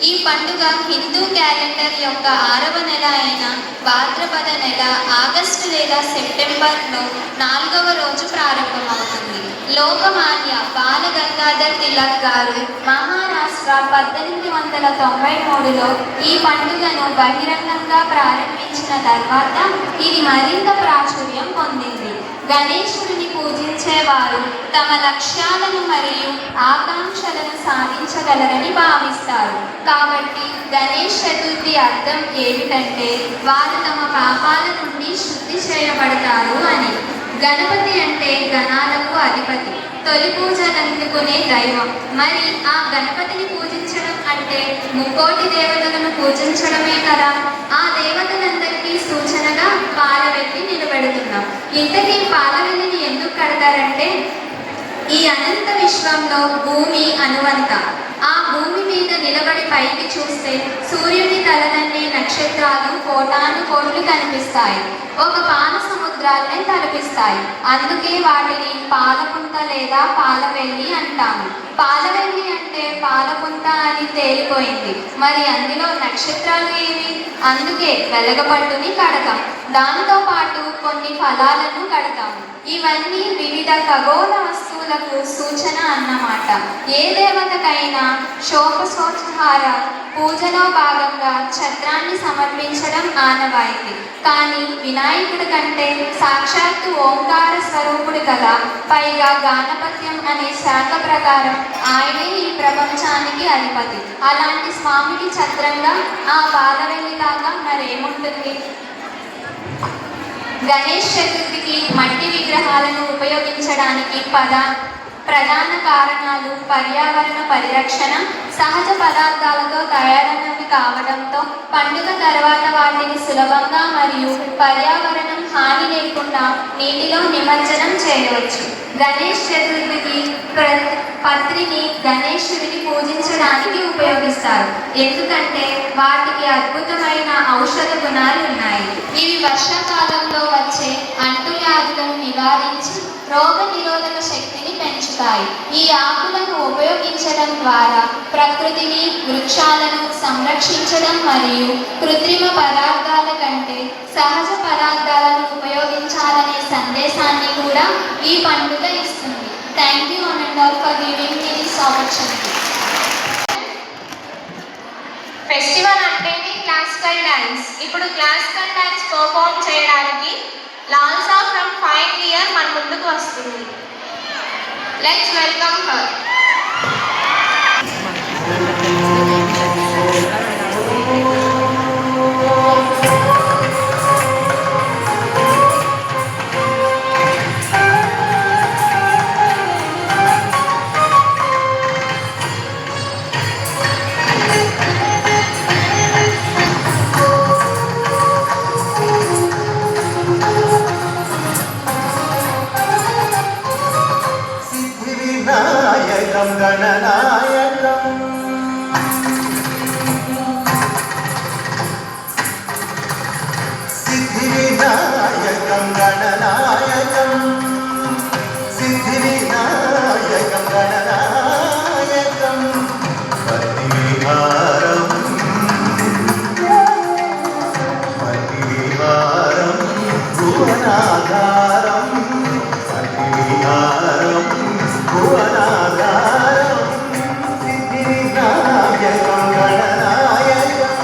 ఈ పండుగ హిందూ క్యాలెండర్ యొక్క 6వ నెల అయిన భాద్రపద నెల ఆగస్టు లేదా సెప్టెంబర్లో 4వ రోజు ప్రారంభమవుతుంది. లోకమాన్య బాల గంగాధర్ తిలక్ గారు మహారాష్ట్ర 1893లో ఈ పండుగను బహిరంగంగా ప్రారంభించిన తర్వాత ఇది మరింత ప్రాచుర్యం పొందింది. గణేశుడిని పూజించేవారు తమ లక్ష్యాలను మరియు ఆకాంక్షలను సాధించగలరని భావిస్తారు. కాబట్టి గణేష్ చతుర్థి అర్థం ఏమిటంటే వారు తమ పాపాల నుండి శుద్ధి చేయబడతారు అని. గణపతి అంటే గణాలకు అధిపతి, తొలి పూజలు అందుకునే దైవం. మరి ఆ గణపతిని పూజించడం అంటే ముక్కోటి దేవతలను పూజించడమే కదా. ఆ దేవతలందరికీ సూచనగా పాలవెల్లి నిలబెడుతున్నాం. ఇంతకీ పాలవెల్లిని ఎందుకు కడతారంటే ఈ అనంత విశ్వంలో భూమి అనువంత. ఆ భూమి మీద నిలబడి పైకి చూస్తే సూర్యుని తలదన్నే నక్షత్రాలు కోటాను కోట్లు కనిపిస్తాయి. ఒక పాల సముద్రాలనే తలపిస్తాయి. అందుకే వాటిని పాలపుంత లేదా పాలవెల్లి అంటాము. పాలవెల్లి అంటే పాలపుంత అని తేలిపోయింది. మరి అందులో నక్షత్రాలు ఏవి? అందుకే వెలగపట్టుని కడతాం. దాంతో పాటు కొన్ని ఫలాలను కడతాము. ఇవన్నీ వివిధ ఖగోళ వస్తువులకు సూచన అన్నమాట. ఏ దేవతకైనా శోభసోత్సార పూజలో భాగంగా ఛత్రాన్ని సమర్పించడం ఆనవాయితీ. కానీ వినాయకుడి కంటే సాక్షాత్తు ఓంకార స్వరూపుడు కదా. పైగా గానపత్యం అనే శాఖ ప్రకారం ఆయనే ఈ ప్రపంచానికి అధిపతి. అలాంటి స్వామికి ఛత్రంగా ఆ పాలవెల్లిలాగా మరేముంటుంది? గణేష్ చతుర్థికి మట్టి విగ్రహాలను ఉపయోగించడానికి ప్రధాన కారణాలు పర్యావరణ పరిరక్షణ, సహజ పదార్థాలతో తయారైనవి కావడంతో పండుగ తర్వాత వాటిని సులభంగా మరియు పర్యావరణం హాని లేకుండా నీటిలో నిమజ్జనం చేయవచ్చు. గణేష్ చతుర్థికి పత్రిని గణేశుడిని పూజించడానికి ఉపయోగిస్తారు. ఎందుకంటే వాటికి అద్భుతమైన ఔషధ గుణాలు ఉన్నాయి. ఇవి వర్షాకాలంలో వచ్చే అంటువ్యాధులను నివారించి రోగ నిరోధక శక్తిని పెంచుతాయి. ఈ ఆకులను ఉపయోగించడం ద్వారా ప్రకృతిని, వృక్షాలను సంరక్షించడం మరియు కృత్రిమ పదార్థాల కంటే సహజ పదార్థాలను ఉపయోగించాలనే సందేశాన్ని కూడా ఈ పండుగ ఇస్తుంది. Thank you one and all for giving me this opportunity. Festival అంటేనే క్లాసికల్ డ్యాన్స్. ఇప్పుడు క్లాసికల్ డ్యాన్స్ పర్ఫార్మ్ చేయడానికి లాల్సా ఫ్రమ్ 5 ఇయర్ మన ముందుకు వస్తుంది. Let's welcome her. गणनायकम् सिद्धिविनायकं गणनायकं सिद्धिविनायकं गणनायकं पतिविहारं भुवनाधारं पतिविहारं भुवनाधारं सिद्धिविनायकं गणनायकं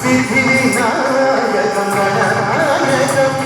सिद्धिविनायकं गणनायकम्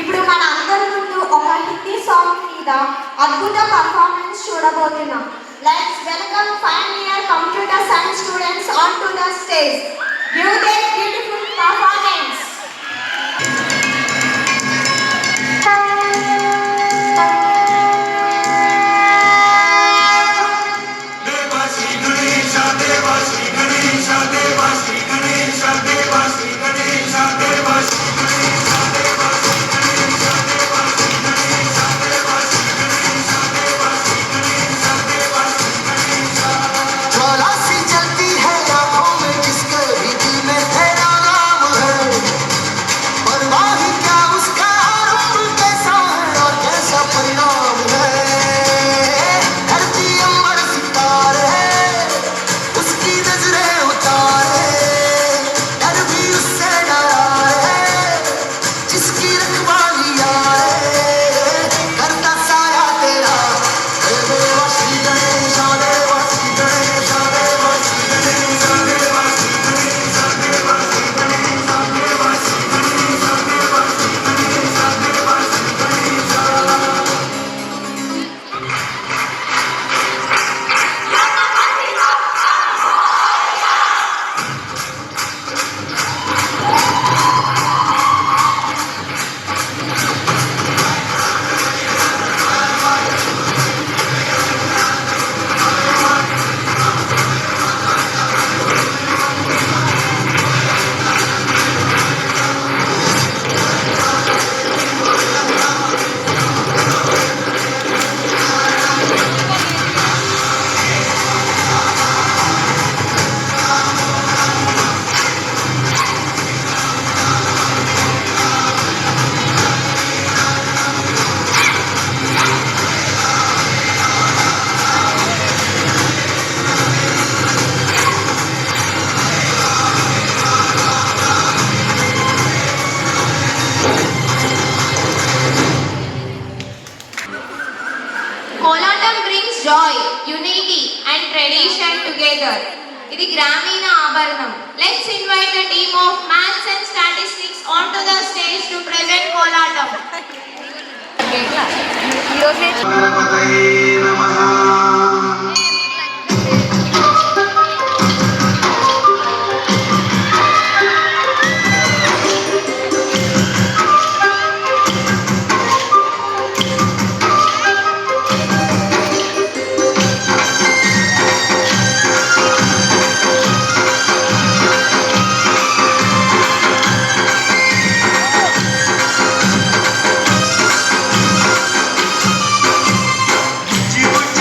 ఇప్పుడు మన అందరి ముందు ఒక హిందీ సాంగ్ మీద అద్భుత పర్ఫార్మెన్స్ చూడబోతున్నాం. Let's welcome final year computer science students onto the stage. Give their beautiful performance. ज्वाला सी जलती है आँखों में जिसके भी दिल में तेरा नाम है. joy, unity and tradition together. ఇది గ్రామీణ ఆభరణం. Let's invite the team of maths and statistics onto the stage to present కోలాటం. జీవ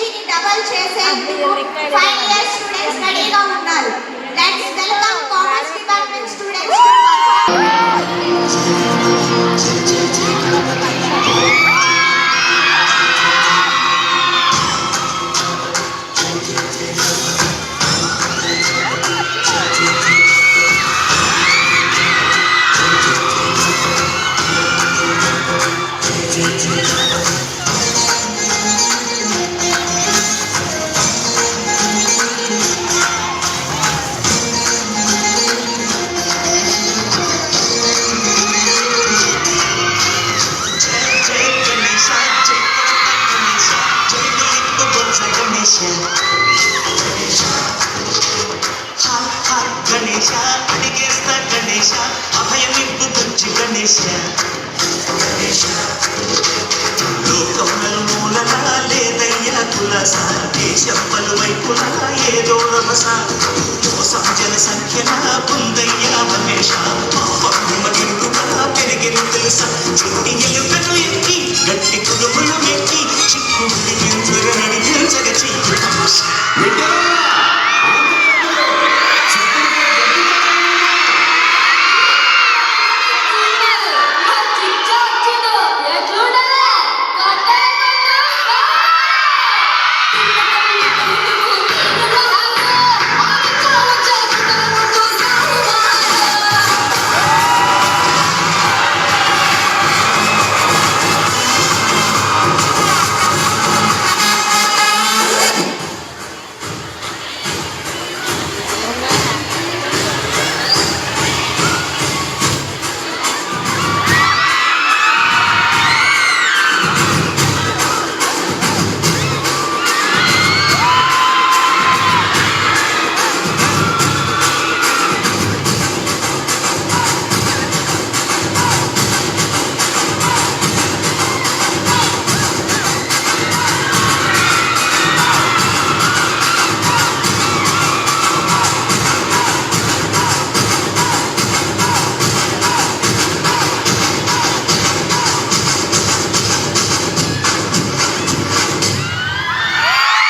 ఎనర్జీని డబల్ చేసేందుకు ఫైనల్ ఇయర్ స్టూడెంట్స్ రెడీగా ఉన్నారు. Let's welcome commerce department students to Ganesha అడిగేస్తా గణేశ అభయమిప్పు బుజ్జి గణేశ లోకంలో మూలన లేదయ్యా కులస దేశం పలువైపుల ఏదో రమస మోసం జన సంఖ్యన ఉందయ్యా మహేష మగింపుగా పెరిగిన తెలుసా చిట్టి ఎలుకను ఎక్కి గట్టి కుడుములు మెక్కి చిక్కుడి మెంతుగా నడిపించగ చెయ్యి